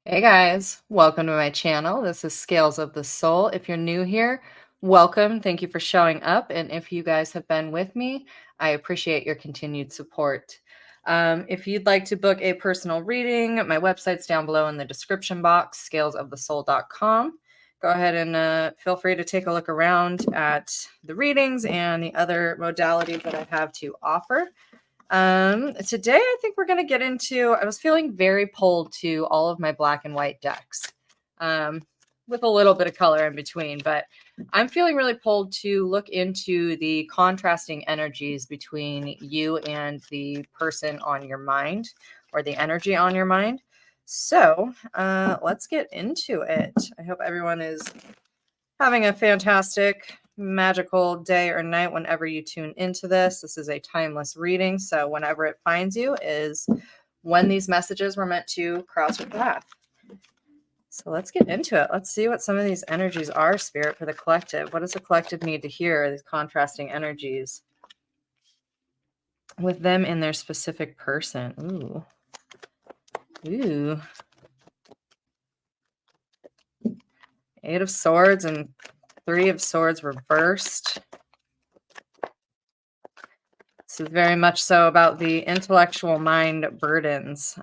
Hey guys, welcome to my channel. This is Scales of the Soul. If you're new here, welcome. Thank you for showing up. And if you guys have been with me, I appreciate your continued support. If you'd like to book a personal reading, my website's down below in the description box, scalesofthesoul.com. Go ahead and feel free to take a look around at the readings and the other modalities that I have to offer. Today I think we're going to get into, I was feeling very pulled to all of my black and white decks, with a little bit of color in between, but I'm feeling really pulled to look into the contrasting energies between you and the person on your mind, or the energy on your mind. So, let's get into it. I hope everyone is having a fantastic, magical day or night whenever you tune into this. This is a timeless reading, so whenever it finds you is when these messages were meant to cross your path. So let's get into it. Let's see what some of these energies are, Spirit, for the collective. What does the collective need to hear, these contrasting energies, with them in their specific person? Ooh. Ooh. Eight of Swords and Three of Swords reversed. This is very much so about the intellectual mind burdens.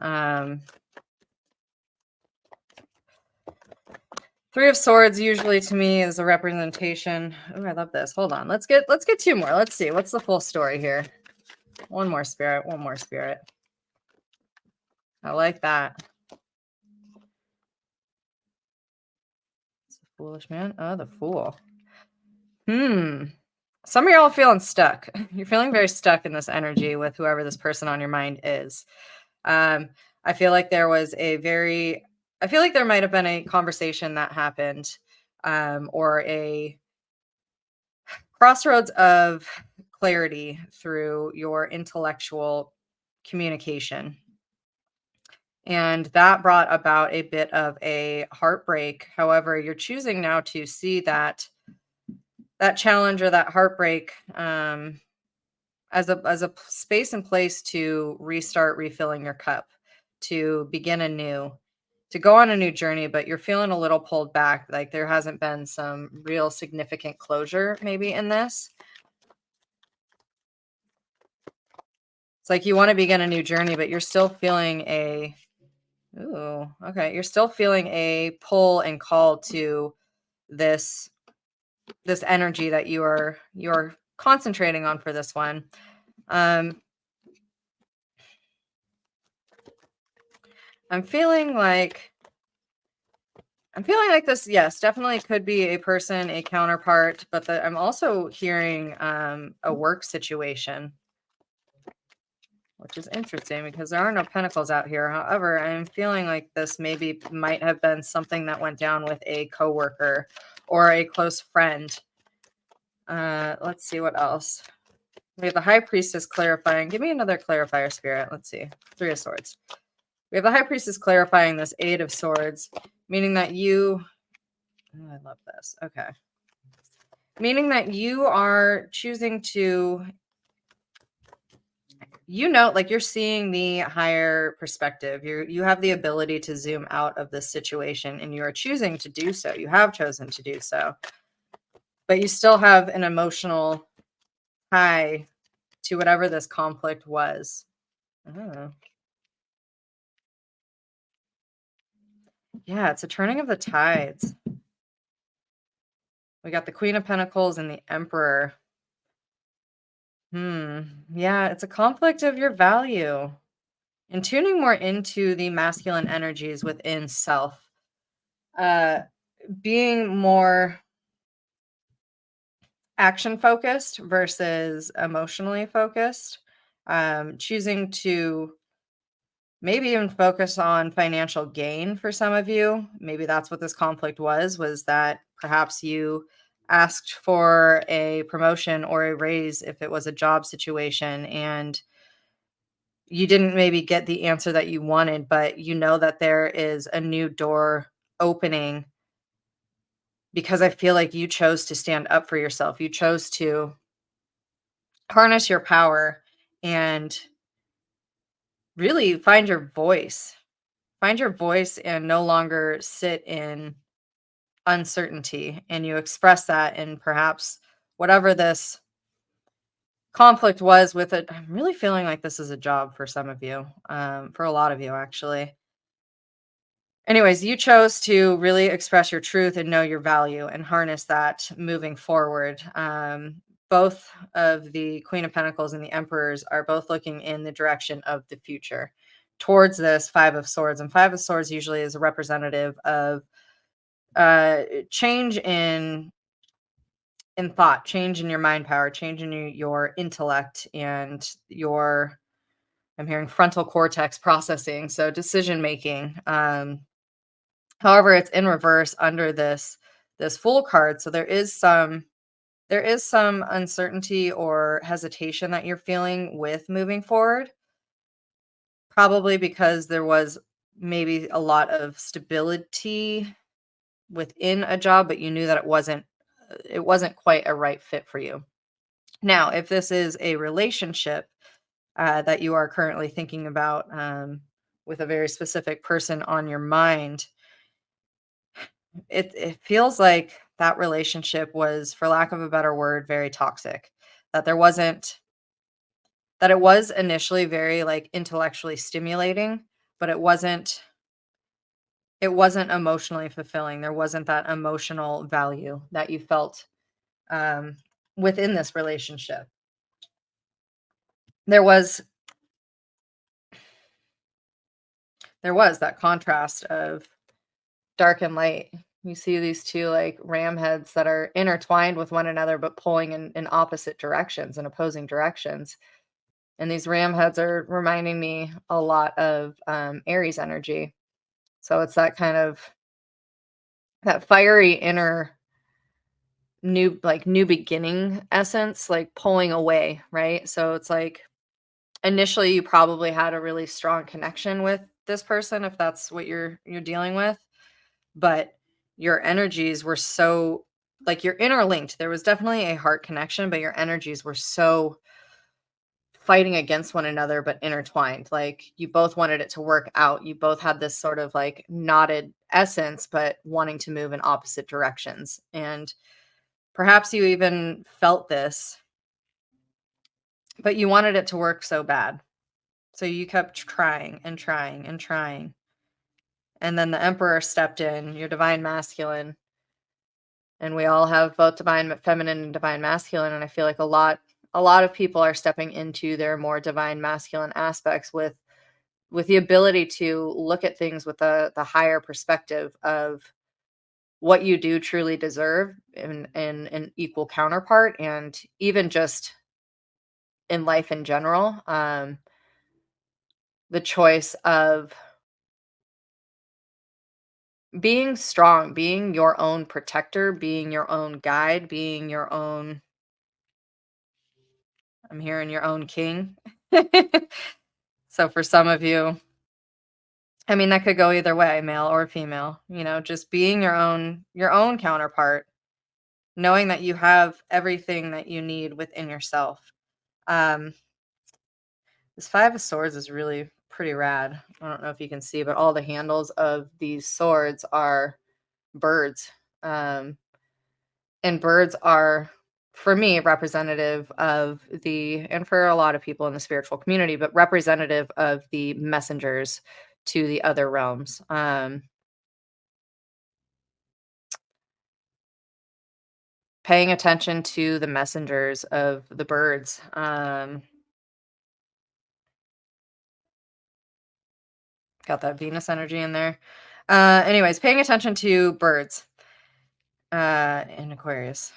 Three of Swords usually to me is a representation. Oh, I love this. Hold on. Let's get two more. Let's see. What's the full story here? One more, Spirit. One more, Spirit. I like that. It's a foolish man. Oh, the Fool. Some of y'all feeling stuck. You're feeling very stuck in this energy with whoever this person on your mind is. I feel like there was I feel like there might have been a conversation that happened, or a crossroads of clarity through your intellectual communication. And that brought about a bit of a heartbreak. However, you're choosing now to see that challenge or that heartbreak, as a space and place to restart refilling your cup, to begin anew, to go on a new journey. But you're feeling a little pulled back, like there hasn't been some real significant closure maybe in this. It's like you want to begin a new journey, but you're still feeling you're still feeling a pull and call to this energy that you're concentrating on for this one. I'm feeling like this, yes, definitely could be a person, a counterpart, but I'm also hearing a work situation, which is interesting because there are no pentacles out here. However, I'm feeling like this might have been something that went down with a coworker or a close friend. Let's see what else. We have the High Priestess clarifying. Give me another clarifier, Spirit. Let's see. Three of Swords. We have the High Priestess clarifying this Eight of Swords, meaning that you... Oh, I love this. Okay. Meaning that you are choosing to... like you're seeing the higher perspective. You have the ability to zoom out of this situation, and you are choosing to do so. You have chosen to do so. But you still have an emotional tie to whatever this conflict was. Oh. Yeah, it's a turning of the tides. We got the Queen of Pentacles and the Emperor. Yeah, it's a conflict of your value and tuning more into the masculine energies within self. Being more action focused versus emotionally focused. Choosing to maybe even focus on financial gain for some of you. Maybe that's what this conflict was that perhaps you asked for a promotion or a raise if it was a job situation, and you didn't maybe get the answer that you wanted, but you know that there is a new door opening because I feel like you chose to stand up for yourself. You chose to harness your power and really find your voice. Find your voice and no longer sit in uncertainty, and you express that in perhaps whatever this conflict was with it. I'm really feeling like this is a job for some of you, for a lot of you, actually. Anyways, you chose to really express your truth and know your value and harness that moving forward. Both of the Queen of Pentacles and the Emperors are both looking in the direction of the future towards this Five of Swords. And Five of Swords usually is a representative of change in thought, change in your mind power, change in your intellect and your, I'm hearing frontal cortex processing, so decision making. However, it's in reverse under this Fool card, so there is some uncertainty or hesitation that you're feeling with moving forward, probably because there was maybe a lot of stability within a job, but you knew that it wasn't quite a right fit for you. Now, if this is a relationship that you are currently thinking about, with a very specific person on your mind, it feels like that relationship was, for lack of a better word, very toxic. That there wasn't that it was initially very, like, intellectually stimulating, but it wasn't emotionally fulfilling. There wasn't that emotional value that you felt, um, within this relationship. There was there was that contrast of dark and light. You see these two, like, ram heads that are intertwined with one another, but pulling in opposite directions and opposing directions. And these ram heads are reminding me a lot of Aries energy. So it's that kind of that fiery inner new beginning essence, like pulling away, right? So it's like initially you probably had a really strong connection with this person if that's what you're dealing with, but your energies were so, like, you're interlinked. There was definitely a heart connection, but your energies were so fighting against one another but intertwined. Like, you both wanted it to work out. You both had this sort of like knotted essence, but wanting to move in opposite directions. And perhaps you even felt this, but you wanted it to work so bad. So you kept trying and trying and trying. And then the Emperor stepped in, your divine masculine, and we all have both divine feminine and divine masculine, and I feel like a lot of people are stepping into their more divine masculine aspects with the ability to look at things with the higher perspective of what you do truly deserve in an equal counterpart, and even just in life in general, the choice of being strong, being your own protector, being your own guide, being your own, I'm hearing your own king. So for some of you, I mean, that could go either way, male or female, just being your own counterpart, knowing that you have everything that you need within yourself. Um, this Five of Swords is really pretty rad. I don't know if you can see, but all the handles of these swords are birds. Um, and birds are, for me, representative of and for a lot of people in the spiritual community, but representative of the messengers to the other realms. Paying attention to the messengers of the birds. Got that Venus energy in there. Anyways, paying attention to birds in Aquarius.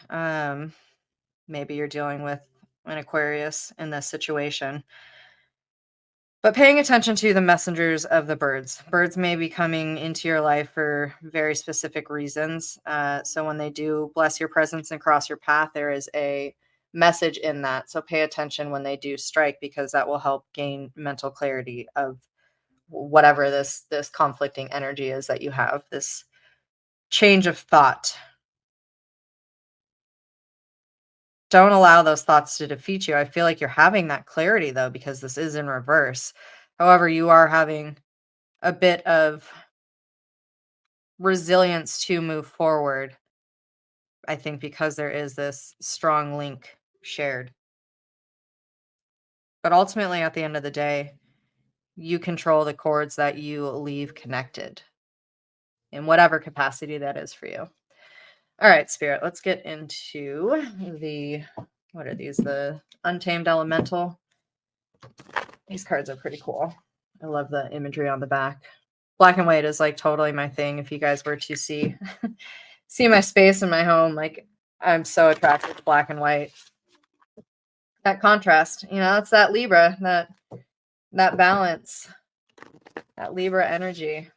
Maybe you're dealing with an Aquarius in this situation. But paying attention to the messengers of the birds. Birds may be coming into your life for very specific reasons. So when they do bless your presence and cross your path, there is a message in that. So pay attention when they do strike, because that will help gain mental clarity of whatever this conflicting energy is that you have, this change of thought. Don't allow those thoughts to defeat you. I feel like you're having that clarity though, because this is in reverse. However, you are having a bit of resilience to move forward. I think because there is this strong link shared. But ultimately, at the end of the day, you control the cords that you leave connected in whatever capacity that is for you. All right, Spirit, let's get into the, what are these? The Untamed Elemental. These cards are pretty cool. I love the imagery on the back. Black and white is like totally my thing. If you guys were to see my space in my home, like I'm so attracted to black and white. That contrast, it's that Libra, that balance, that Libra energy.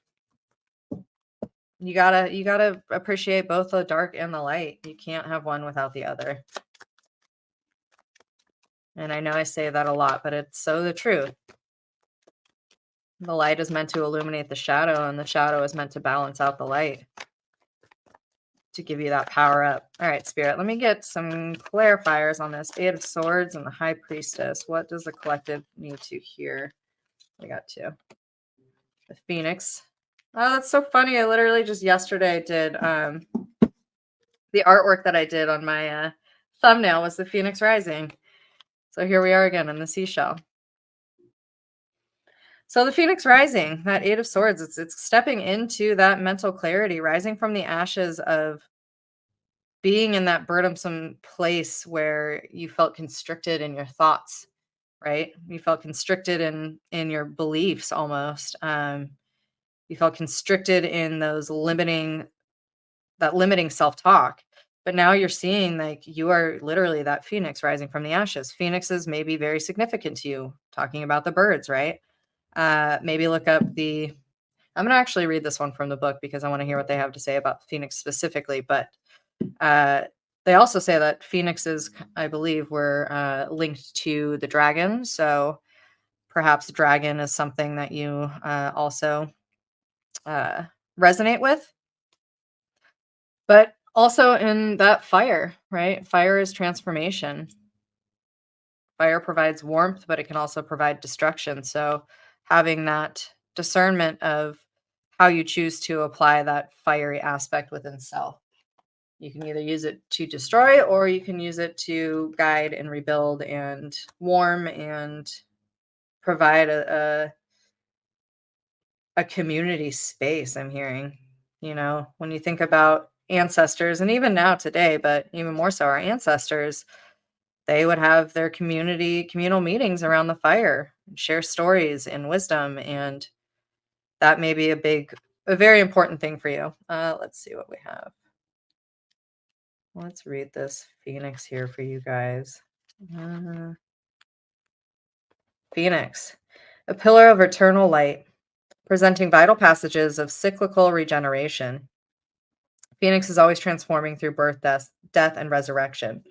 You gotta appreciate both the dark and the light. You can't have one without the other. And I know I say that a lot, but it's so the truth. The light is meant to illuminate the shadow, and the shadow is meant to balance out the light to give you that power up. All right, Spirit, let me get some clarifiers on this. Eight of Swords and the High Priestess. What does the collective need to hear? We got two. The Phoenix. Oh, that's so funny. I literally just yesterday did the artwork that I did on my thumbnail was the Phoenix Rising. So here we are again in the seashell. So the Phoenix Rising, that Eight of Swords, it's stepping into that mental clarity, rising from the ashes of being in that burdensome place where you felt constricted in your thoughts, right? You felt constricted in your beliefs almost. You felt constricted in those limiting self-talk. But now you're seeing like you are literally that phoenix rising from the ashes. Phoenixes may be very significant to you, talking about the birds, right? Maybe look up I'm going to actually read this one from the book because I want to hear what they have to say about Phoenix specifically. But they also say that phoenixes, I believe, were linked to the dragon. So perhaps dragon is something that you also resonate with. But also in that fire, right? Fire is transformation. Fire provides warmth, but it can also provide destruction. So having that discernment of how you choose to apply that fiery aspect within self. You can either use it to destroy or you can use it to guide and rebuild and warm and provide a community space, I'm hearing. When you think about ancestors and even now today, but even more so our ancestors, they would have their communal meetings around the fire, share stories and wisdom, and that may be a very important thing for you. Let's see what we have. Let's read this Phoenix here for you guys. Phoenix, a pillar of eternal light, presenting vital passages of cyclical regeneration. Phoenix is always transforming through birth, death, and resurrection.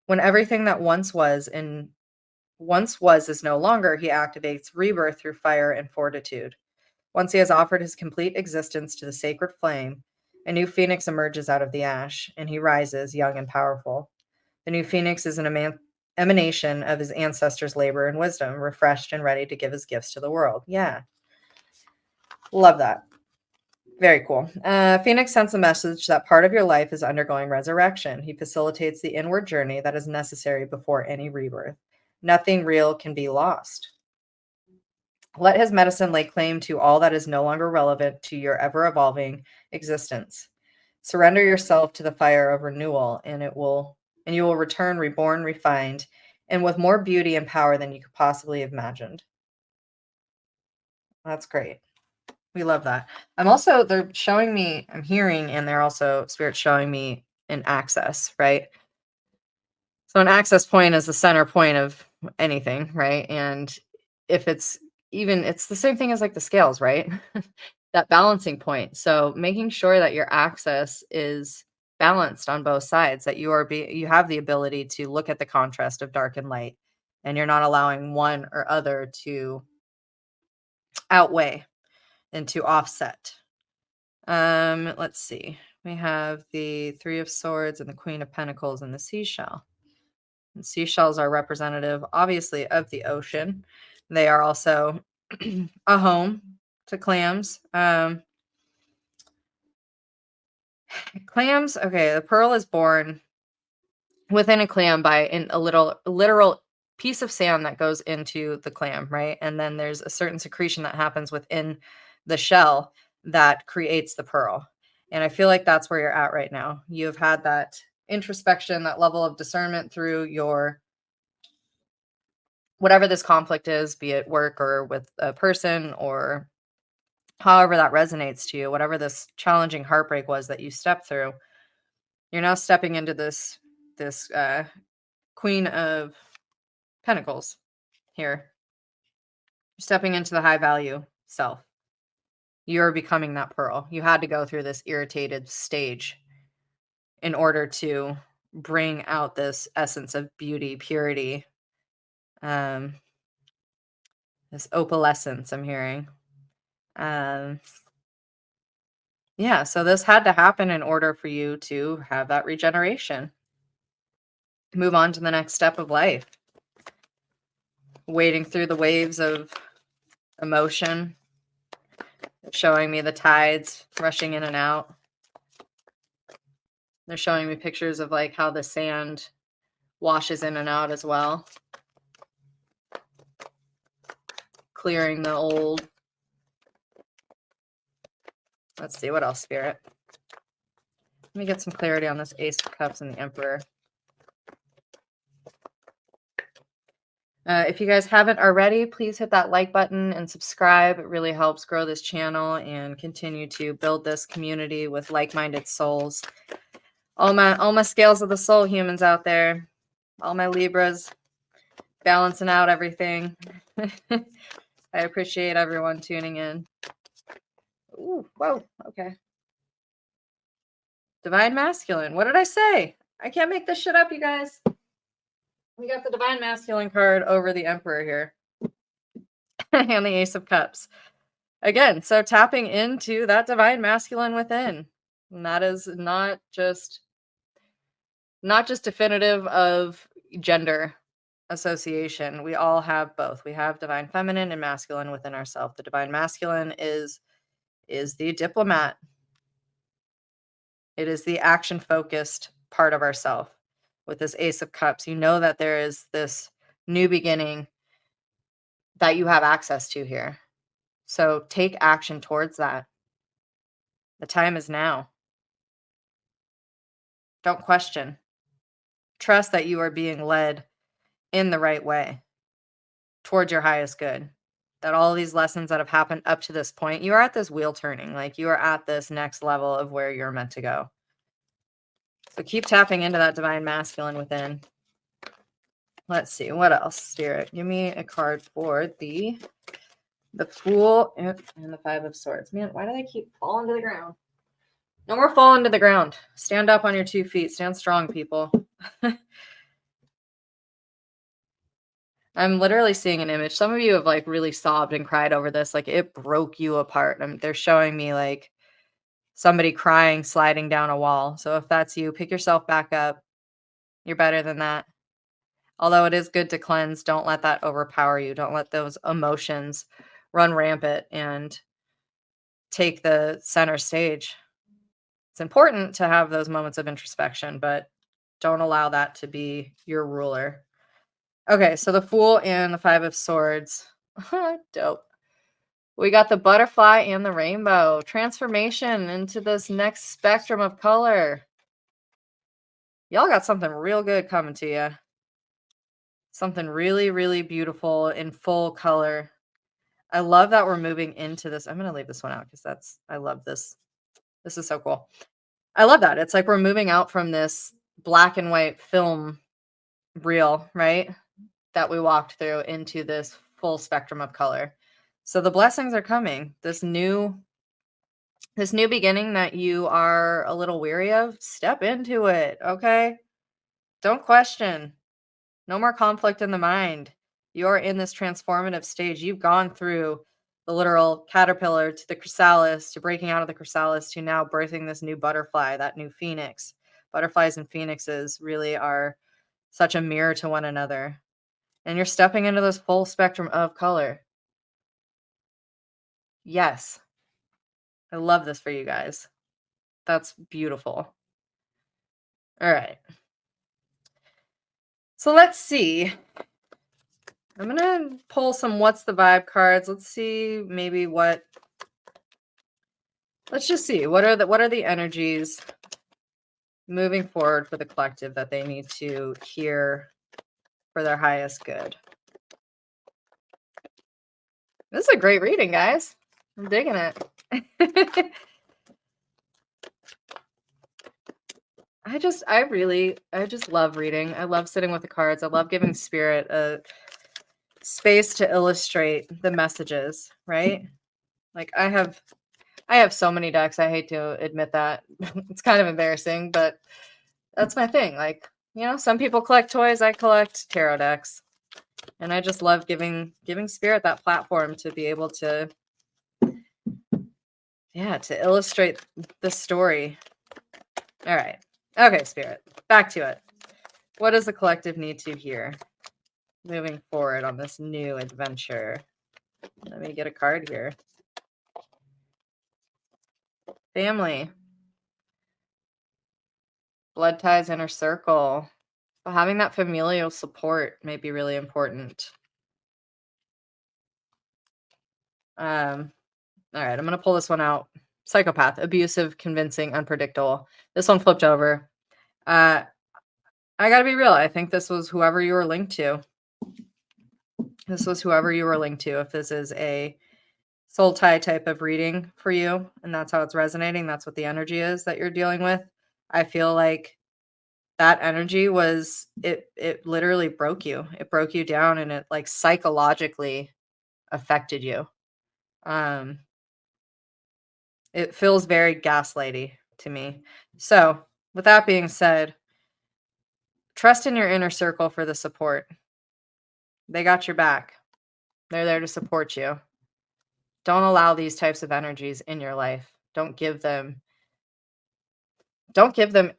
When everything that once was is no longer, he activates rebirth through fire and fortitude. Once he has offered his complete existence to the sacred flame, a new phoenix emerges out of the ash, and he rises young and powerful. The new phoenix is an emanation of his ancestors' labor and wisdom, refreshed and ready to give his gifts to the world. Yeah. Love that. Very cool. Phoenix sends a message that part of your life is undergoing resurrection. He facilitates the inward journey that is necessary before any rebirth. Nothing real can be lost. Let his medicine lay claim to all that is no longer relevant to your ever-evolving existence. Surrender yourself to the fire of renewal, and you will return reborn, refined, and with more beauty and power than you could possibly have imagined. That's great. We love that. They're showing me, I'm hearing, and they're also spirit showing me an access, right? So an access point is the center point of anything, right? And if it's the same thing as like the scales, right? That balancing point. So making sure that your access is balanced on both sides, that you have the ability to look at the contrast of dark and light, and you're not allowing one or other to outweigh and to offset. Let's see. We have the Three of Swords and the Queen of Pentacles and the seashell. And seashells are representative, obviously, of the ocean. They are also a home, to clams. Clams, okay, the pearl is born within a clam by a literal piece of sand that goes into the clam, right? And then there's a certain secretion that happens within the shell that creates the pearl. And I feel like that's where you're at right now. You've had that introspection, that level of discernment through your whatever this conflict is, be it work or with a person or however that resonates to you, whatever this challenging heartbreak was that you stepped through. You're now stepping into this Queen of Pentacles here. You're stepping into the high value self. You're becoming that pearl. You had to go through this irritated stage in order to bring out this essence of beauty, purity, um, this opalescence I'm hearing. Um, yeah, so this had to happen in order for you to have that regeneration. Move on to the next step of life. Wading through the waves of emotion, showing me the tides rushing in and out. They're showing me pictures of like how the sand washes in and out as well. Clearing the old. Let's see, what else, Spirit? Let me get some clarity on this Ace of Cups and the Emperor. If you guys haven't already, please hit that like button and subscribe. It really helps grow this channel and continue to build this community with like-minded souls. All my scales of the soul humans out there, all my Libras, balancing out everything. I appreciate everyone tuning in. Ooh, whoa, okay. Divine Masculine. What did I say? I can't make this shit up, you guys. We got the Divine Masculine card over the Emperor here. And the Ace of Cups. Again, so tapping into that Divine Masculine within. And that is not just definitive of gender association. We all have both. We have Divine Feminine and Masculine within ourselves. The Divine Masculine is the diplomat. It is the action-focused part of ourself. With this Ace of Cups, you know that there is this new beginning that you have access to here. So take action towards that. The time is now. Don't question. Trust that you are being led in the right way towards your highest good. That all these lessons that have happened up to this point, you are at this wheel turning. Like you are at this next level of where you're meant to go. So keep tapping into that Divine Masculine within. Let's see, what else, Spirit? Give me a card for the Fool and the Five of Swords. Man, why do they keep falling to the ground? No more falling to the ground. Stand up on your 2 feet. Stand strong, people. I'm literally seeing an image. Some of you have like really sobbed and cried over this. Like it broke you apart. They're showing me like somebody crying, sliding down a wall. So if that's you, pick yourself back up. You're better than that. Although it is good to cleanse, don't let that overpower you. Don't let those emotions run rampant and take the center stage. It's important to have those moments of introspection, but don't allow that to be your ruler. Okay, so the Fool and the Five of Swords. Dope. We got the butterfly and the rainbow. Transformation into this next spectrum of color. Y'all got something real good coming to you. Something really, really beautiful in full color. I love that we're moving into this. I'm going to leave this one out because I love this. This is so cool. I love that. It's like we're moving out from this black and white film reel, right? That we walked through into this full spectrum of color. So the blessings are coming. This new beginning that you are a little weary of, step into it, okay? Don't question. No more conflict in the mind. You're in this transformative stage. You've gone through the literal caterpillar to the chrysalis, to breaking out of the chrysalis, to now birthing this new butterfly, that new phoenix. Butterflies and phoenixes really are such a mirror to one another. And you're stepping into this full spectrum of color. Yes. I love this for you guys. That's beautiful. All right. So let's see. I'm going to pull some what's the vibe cards. Let's see maybe what. Let's just see what are the energies moving forward for the collective that they need to hear for their highest good. This is a great reading, guys. I'm digging it. I just love reading. I love sitting with the cards. I love giving spirit a space to illustrate the messages, right? Like I have so many decks. I hate to admit that. It's kind of embarrassing, but that's my thing. Like, you know, some people collect toys, I collect tarot decks. And I just love giving spirit that platform to be able to to illustrate the story. All right. Okay, spirit. Back to it. What does the collective need to hear moving forward on this new adventure? Let me get a card here. Family. Blood ties, inner circle. So having that familial support may be really important. All right, I'm going to pull this one out. Psychopath, abusive, convincing, unpredictable. This one flipped over. I got to be real. I think this was whoever you were linked to. This was whoever you were linked to. If this is a soul tie type of reading for you and that's how it's resonating, that's what the energy is that you're dealing with. I feel like that energy was it literally broke you. It broke you down and it like psychologically affected you. It feels very gaslighty to me. So, with that being said, trust in your inner circle for the support. They got your back. They're there to support you. Don't allow these types of energies in your life. Don't give them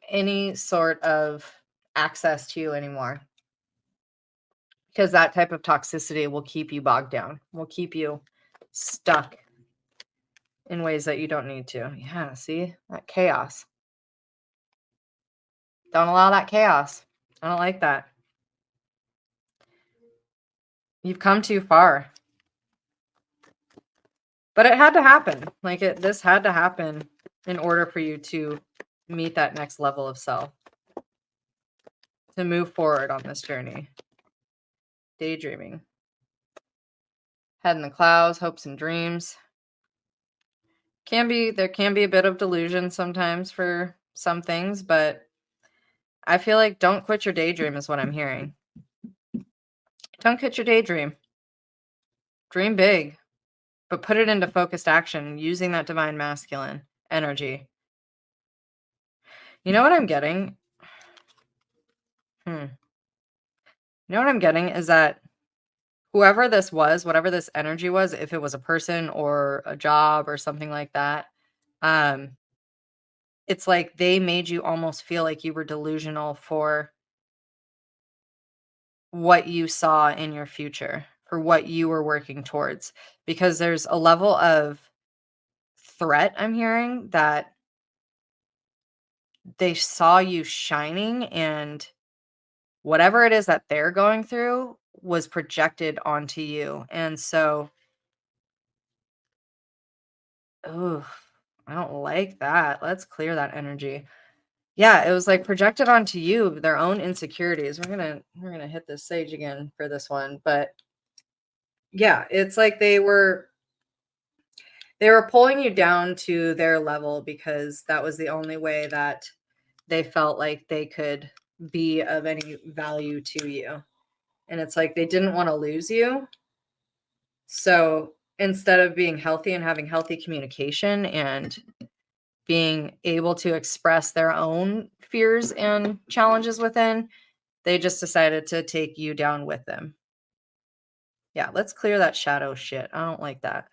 any sort of access to you anymore. Because that type of toxicity will keep you bogged down. Will keep you stuck in ways that you don't need to. Yeah, see? That chaos. Don't allow that chaos. I don't like that. You've come too far. But it had to happen. Like this had to happen in order for you to meet that next level of self. To move forward on this journey. Daydreaming. Head in the clouds, hopes and dreams. There can be a bit of delusion sometimes for some things, but I feel like don't quit your daydream is what I'm hearing. Don't quit your daydream. Dream big, but put it into focused action using that divine masculine energy. You know what I'm getting? You know what I'm getting is that whoever this was, whatever this energy was, if it was a person or a job or something like that, it's like they made you almost feel like you were delusional for what you saw in your future, for what you were working towards. Because there's a level of threat I'm hearing that they saw you shining and whatever it is that they're going through was projected onto you. And so, oh, I don't like that. Let's clear that energy. Yeah, it was like projected onto you, their own insecurities. We're gonna hit this sage again for this one, but yeah, it's like they were pulling you down to their level because that was the only way that they felt like they could be of any value to you. And it's like they didn't want to lose you. So instead of being healthy and having healthy communication and being able to express their own fears and challenges within, they just decided to take you down with them. Yeah, let's clear that shadow shit. I don't like that.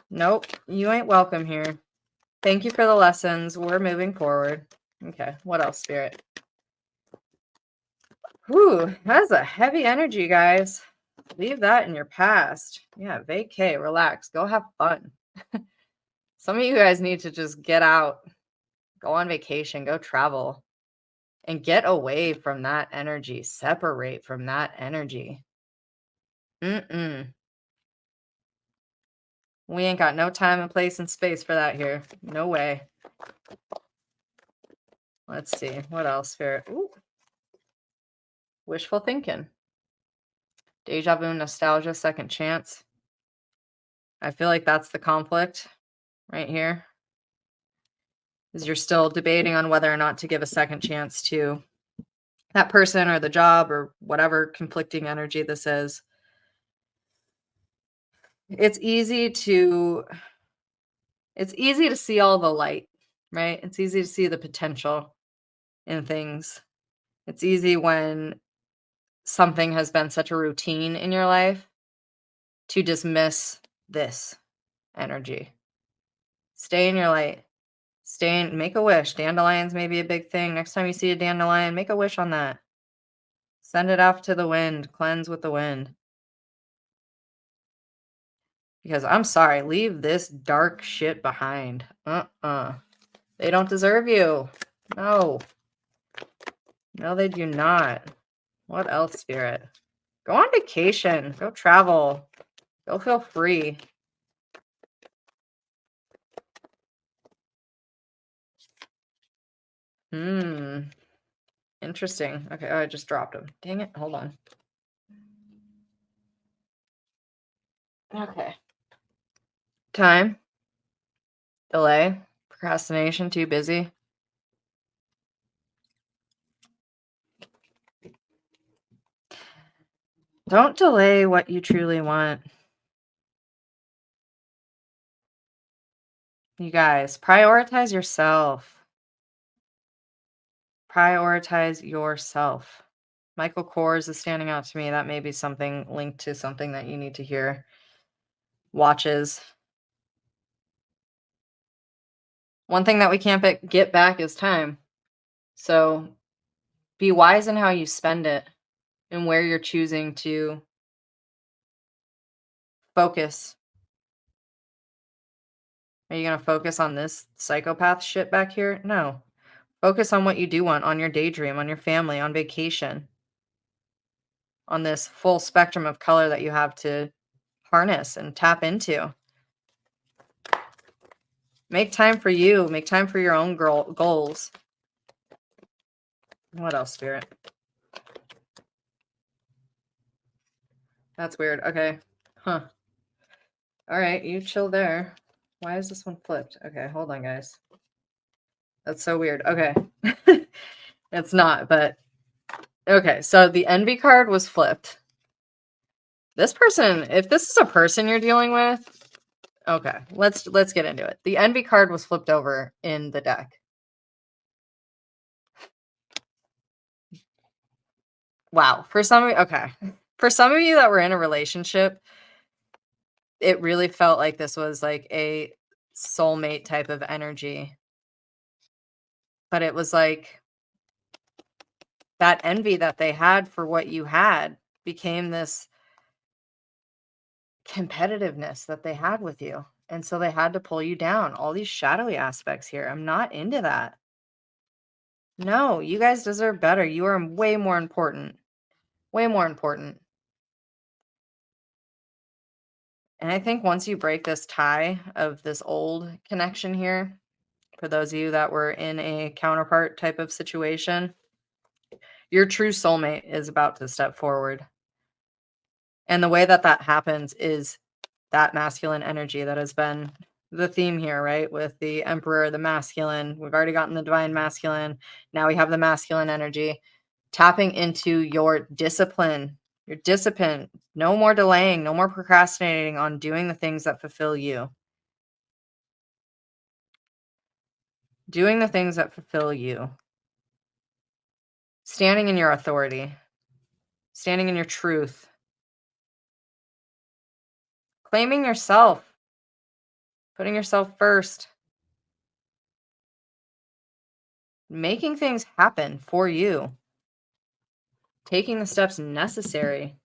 Nope, you ain't welcome here. Thank you for the lessons. We're moving forward. Okay, what else, Spirit? Whew, that's a heavy energy, guys. Leave that in your past. Yeah, vacay, relax, go have fun. Some of you guys need to just get out, go on vacation, go travel, and get away from that energy. Separate from that energy. Mm-mm. We ain't got no time and place and space for that here. No way. Let's see. What else, Spirit? Ooh. Wishful thinking. Deja vu, nostalgia, second chance. I feel like that's the conflict right here. Is you're still debating on whether or not to give a second chance to that person or the job or whatever conflicting energy this is. It's easy to see all the light, right? It's easy to see the potential in things. It's easy when something has been such a routine in your life to dismiss this energy. Stay in your light. Make a wish. Dandelions may be a big thing. Next time you see a dandelion, make a wish on that. Send it off to the wind. Cleanse with the wind. Because I'm sorry, leave this dark shit behind. They don't deserve you. No. No, they do not. What else, Spirit? Go on vacation. Go travel. Go feel free. Interesting. Okay, oh, I just dropped them. Dang it. Hold on. Okay. Time. Delay. Procrastination. Too busy. Don't delay what you truly want. You guys, prioritize yourself. Prioritize yourself. Michael Kors is standing out to me. That may be something linked to something that you need to hear. Watches. One thing that we can't get back is time. So be wise in how you spend it and where you're choosing to focus. Are you going to focus on this psychopath shit back here? No. Focus on what you do want, on your daydream, on your family, on vacation, on this full spectrum of color that you have to harness and tap into. Make time for you. Make time for your own goals. What else, Spirit? That's weird. Okay. Huh. All right, you chill there. Why is this one flipped? Okay, hold on, guys. That's so weird. Okay. It's not, but okay. So the envy card was flipped. This person, if this is a person you're dealing with, okay, let's get into it. The envy card was flipped over in the deck. Wow. For some of you, okay. For some of you that were in a relationship, it really felt like this was like a soulmate type of energy. But it was like that envy that they had for what you had became this competitiveness that they had with you. And so they had to pull you down. All these shadowy aspects here. I'm not into that. No, you guys deserve better. You are way more important. Way more important. And I think once you break this tie of this old connection here, for those of you that were in a counterpart type of situation, your true soulmate is about to step forward. And the way that that happens is that masculine energy that has been the theme here, right? With the emperor, the masculine. We've already gotten the divine masculine. Now we have the masculine energy. Tapping into your discipline. Your discipline. No more delaying, no more procrastinating on doing the things that fulfill you. Doing the things that fulfill you. Standing in your authority. Standing in your truth. Claiming yourself. Putting yourself first. Making things happen for you. Taking the steps necessary.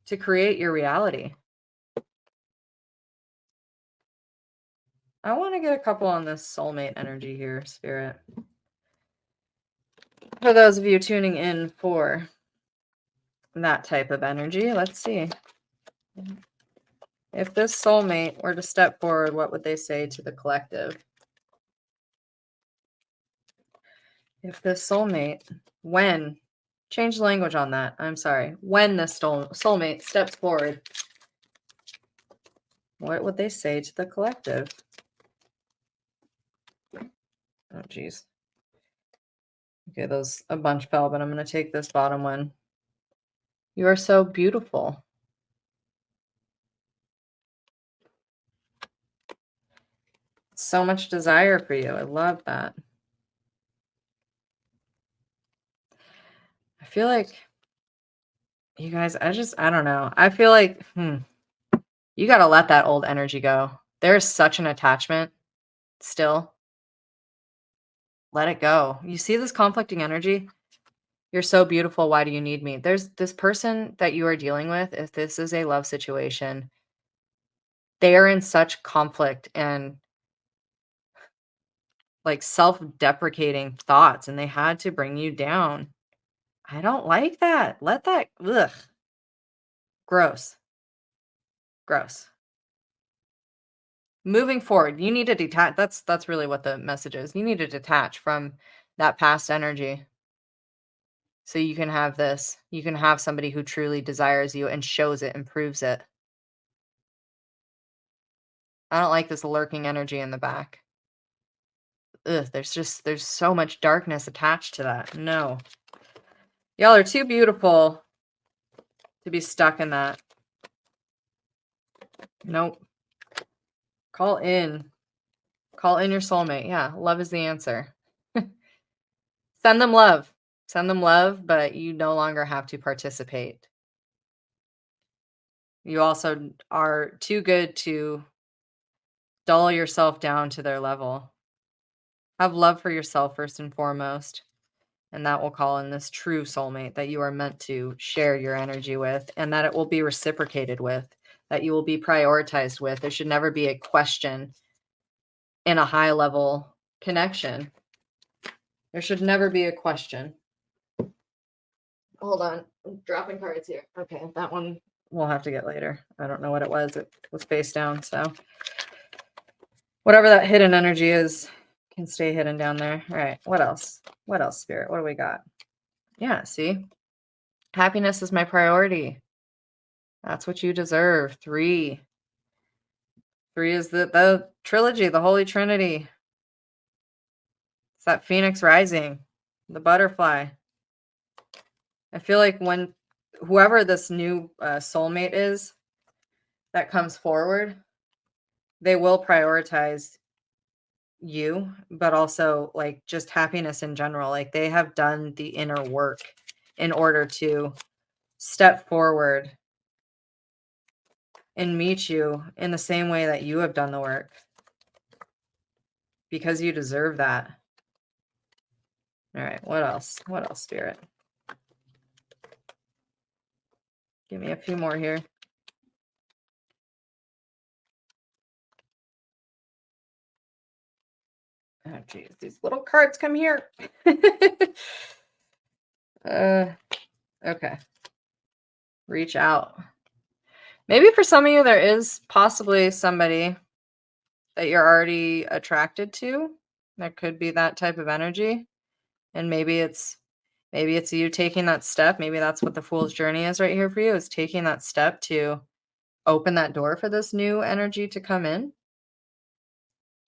to create your reality. I want to get a couple on this soulmate energy here, Spirit. For those of you tuning in for that type of energy, let's see. If this soulmate were to step forward, what would they say to the collective? If this soulmate, change the language on that. I'm sorry. When this soulmate steps forward, what would they say to the collective? Oh, geez. Okay, those a bunch fell, but I'm going to take this bottom one. You are so beautiful. So much desire for you. I love that. I feel like you guys, I don't know. I feel like, you got to let that old energy go. There's such an attachment still. Let it go. You see this conflicting energy? You're so beautiful. Why do you need me? There's this person that you are dealing with. If this is a love situation, they are in such conflict and like self-deprecating thoughts, and they had to bring you down. I don't like that. Let that, ugh. Gross. Gross. Moving forward, you need to detach. That's really what the message is. You need to detach from that past energy. So you can have this. You can have somebody who truly desires you and shows it and proves it. I don't like this lurking energy in the back. Ugh, there's so much darkness attached to that. No. Y'all are too beautiful to be stuck in that. Nope. Call in. Call in your soulmate. Yeah, love is the answer. Send them love. Send them love, but you no longer have to participate. You also are too good to dull yourself down to their level. Have love for yourself first and foremost, and that will call in this true soulmate that you are meant to share your energy with, and that it will be reciprocated with, that you will be prioritized with. There should never be a question in a high level connection. There should never be a question. Hold on. I'm dropping cards here. Okay, that one we'll have to get later. I don't know what it was. It was face down, so whatever that hidden energy is can stay hidden down there. All right, what else? What else, Spirit? What do we got? Yeah, see? Happiness is my priority. That's what you deserve. 3. 3 is the trilogy, the Holy Trinity. It's that Phoenix rising, the butterfly. I feel like when whoever this new soulmate is that comes forward, they will prioritize you, but also like just happiness in general. Like they have done the inner work in order to step forward and meet you in the same way that you have done the work, because you deserve that. All right, what else? What else, Spirit? Give me a few more here. Oh, geez, these little cards come here. Okay. Reach out. Maybe for some of you, there is possibly somebody that you're already attracted to. There could be that type of energy. And maybe it's you taking that step. Maybe that's what the Fool's Journey is right here for you, is taking that step to open that door for this new energy to come in.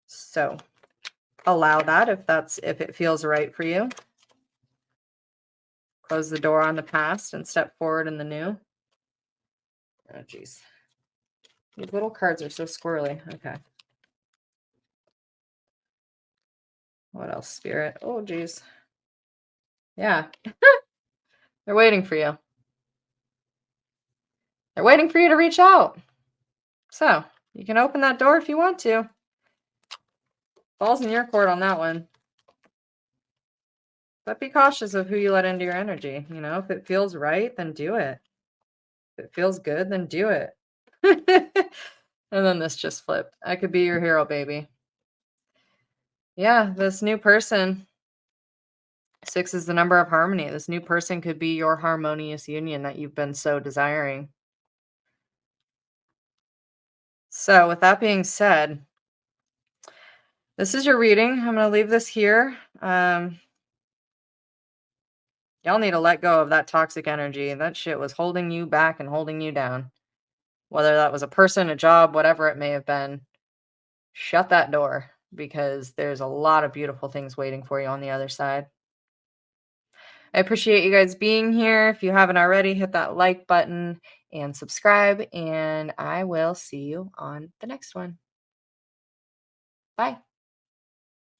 So allow that if it feels right for you. Close the door on the past and step forward in the new. Oh, geez. These little cards are so squirrely. Okay. What else, Spirit? Oh, geez. Yeah. They're waiting for you. They're waiting for you to reach out. So you can open that door if you want to. Ball's in your court on that one. But be cautious of who you let into your energy. You know, if it feels right, then do it. If it feels good, then do it. And then this just flipped. I could be your hero, baby. Yeah, this new person. 6 is the number of harmony. This new person could be your harmonious union that you've been so desiring. So, with that being said, this is your reading. I'm going to leave this here. Y'all need to let go of that toxic energy. That shit was holding you back and holding you down. Whether that was a person, a job, whatever it may have been, shut that door because there's a lot of beautiful things waiting for you on the other side. I appreciate you guys being here. If you haven't already, hit that like button and subscribe, and I will see you on the next one. Bye.